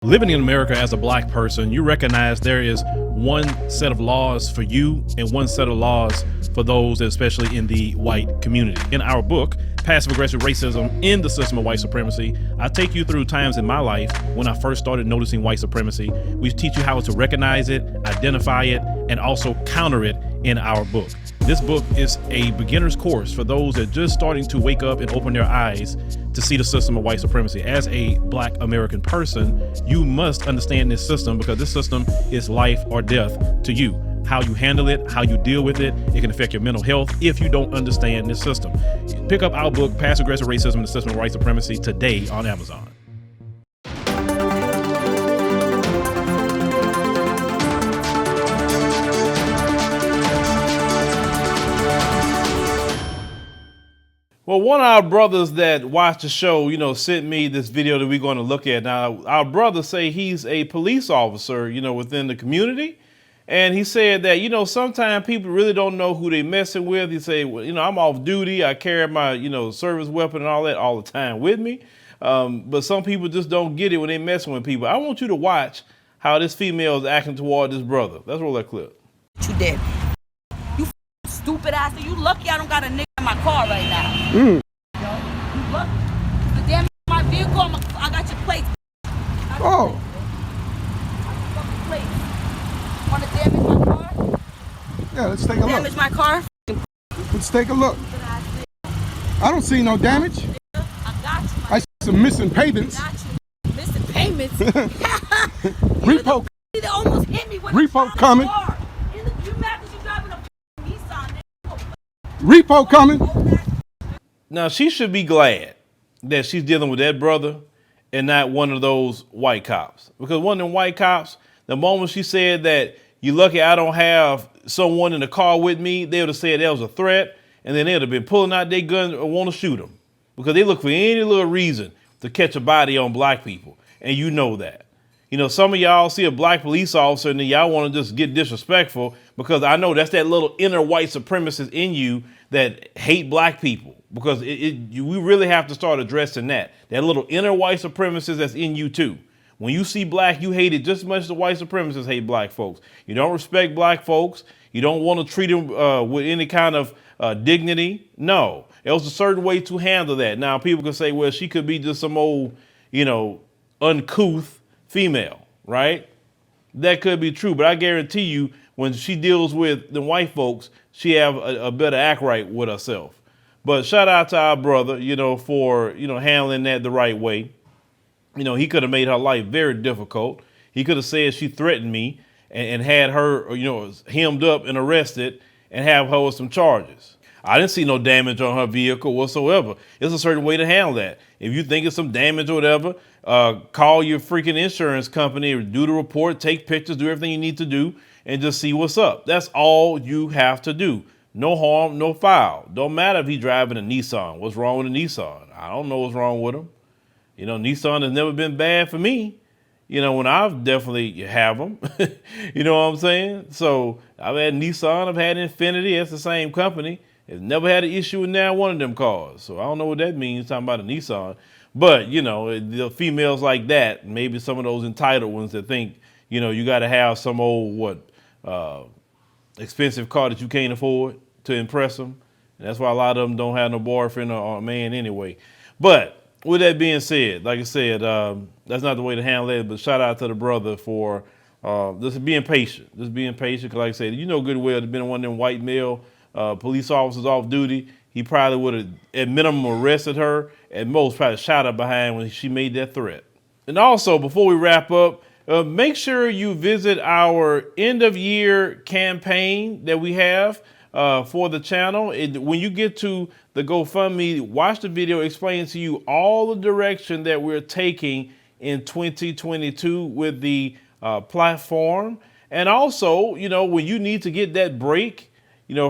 Living in America as a black person, you recognize there is one set of laws for you and one set of laws for those, especially in the white community. In our book, Passive Aggressive Racism in the System of White Supremacy, I take you through times in my life when I first started noticing white supremacy. We teach you how to recognize it, identify it, and also counter it in our book. This book is a beginner's course for those that are just starting to wake up and open their eyes to see the system of white supremacy. As a black American person, you must understand this system because this system is life or death to you. How you handle it, how you deal with it, it can affect your mental health if you don't understand this system. Pick up our book, Passive Aggressive Racism and the System of White Supremacy, today on Amazon. Well, one of our brothers that watched the show, sent me this video that we're going to look at. Now, our brother say he's a police officer, within the community. And he said that, sometimes people really don't know who they messing with. He say, well, I'm off duty. I carry my, service weapon and all that all the time with me. But some people just don't get it when they messing with people. I want you to watch how this female is acting toward this brother. Let's roll that clip. You did. You stupid ass. You lucky I don't got a nigga in my car right now. You lucky. The damn my vehicle, I got your plates. Oh. Want to damage my car? Yeah, let's take a look. Damage my car? Let's take a look. I don't see no damage. I got you. I see some missing payments. I got you. Missing payments? Repo. They almost hit me when Repo coming. You mad because you driving a Nissan? Repo coming. Now, she should be glad that she's dealing with that brother and not one of those white cops. Because one of them white cops, the moment she said that you're lucky I don't have someone in the car with me, they would have said that was a threat, and then they would have been pulling out their guns and want to shoot them. Because they look for any little reason to catch a body on black people, and you know that. Some of y'all see a black police officer and then y'all want to just get disrespectful because I know that's that little inner white supremacist in you that hate black people. Because we really have to start addressing that little inner white supremacist that's in you too. When you see black, you hate it just as much as the white supremacists hate black folks. You don't respect black folks. You don't want to treat them with any kind of dignity. No, there's a certain way to handle that. Now, people can say, well, she could be just some old, uncouth female, right? That could be true, but I guarantee you when she deals with the white folks, she have a better act right with herself. But shout out to our brother, for, handling that the right way. He could have made her life very difficult. He could have said she threatened me and had her, hemmed up and arrested and have her with some charges. I didn't see no damage on her vehicle whatsoever. There's a certain way to handle that. If you think it's some damage or whatever, call your freaking insurance company or do the report, take pictures, do everything you need to do, and just see what's up. That's all you have to do. No harm, no foul. Don't matter if he's driving a Nissan. What's wrong with a Nissan? I don't know what's wrong with him. Nissan has never been bad for me, when I've definitely have them. You know what I'm saying? So I've had Nissan, I've had Infiniti. That's the same company. It's never had an issue with now one of them cars. So I don't know what that means, talking about a Nissan. But, the females like that, maybe some of those entitled ones that think, you got to have some old, expensive car that you can't afford to impress them. And that's why a lot of them don't have no boyfriend or a man anyway. But with that being said, like I said, that's not the way to handle it. But shout out to the brother for just being patient. Just being patient. Because like I said, good well, there's been one of them white male police officers off duty. He probably would have, at minimum, arrested her. At most, probably shot her behind when she made that threat. And also, before we wrap up, make sure you visit our end of year campaign that we have for the channel. When you get to the GoFundMe, watch the video explain to you all the direction that we're taking in 2022 with the platform. And also, when you need to get that break,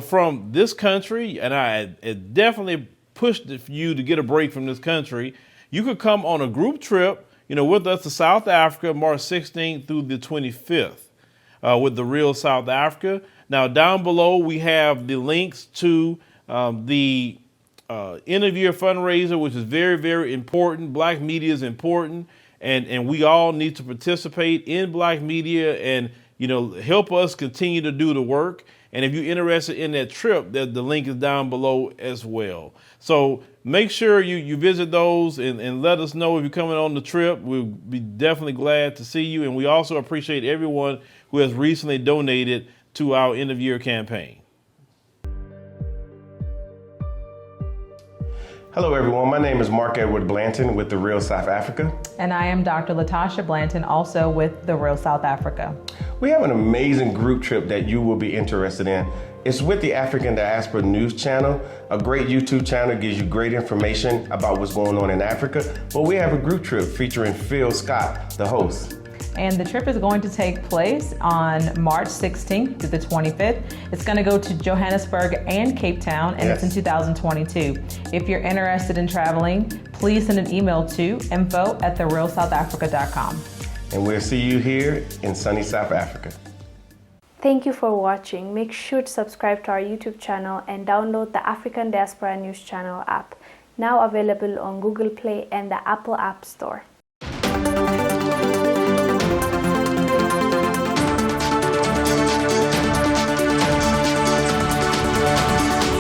from this country, and I definitely pushed for you to get a break from this country, you could come on a group trip, with us to South Africa, March 16th through the 25th, with the Real South Africa. Now, down below, we have the links to the end of year fundraiser, which is very, very important. Black media is important. and we all need to participate in Black media and, you know, help us continue to do the work. And if you're interested in that trip, the link is down below as well. So make sure you visit those and let us know if you're coming on the trip. We'll be definitely glad to see you. And we also appreciate everyone who has recently donated to our end of year campaign. Hello everyone, my name is Mark Edward Blanton with The Real South Africa. And I am Dr. Latasha Blanton, also with The Real South Africa. We have an amazing group trip that you will be interested in. It's with the African Diaspora News Channel, a great YouTube channel, gives you great information about what's going on in Africa. But we have a group trip featuring Phillip Scott, the host. And the trip is going to take place on March 16th to the 25th. It's going to go to Johannesburg and Cape Town, and It's in 2022. If you're interested in traveling, please send an email to info@therealsouthafrica.com. And we'll see you here in sunny South Africa. Thank you for watching. Make sure to subscribe to our YouTube channel and download the African Diaspora News Channel app, now available on Google Play and the Apple App Store.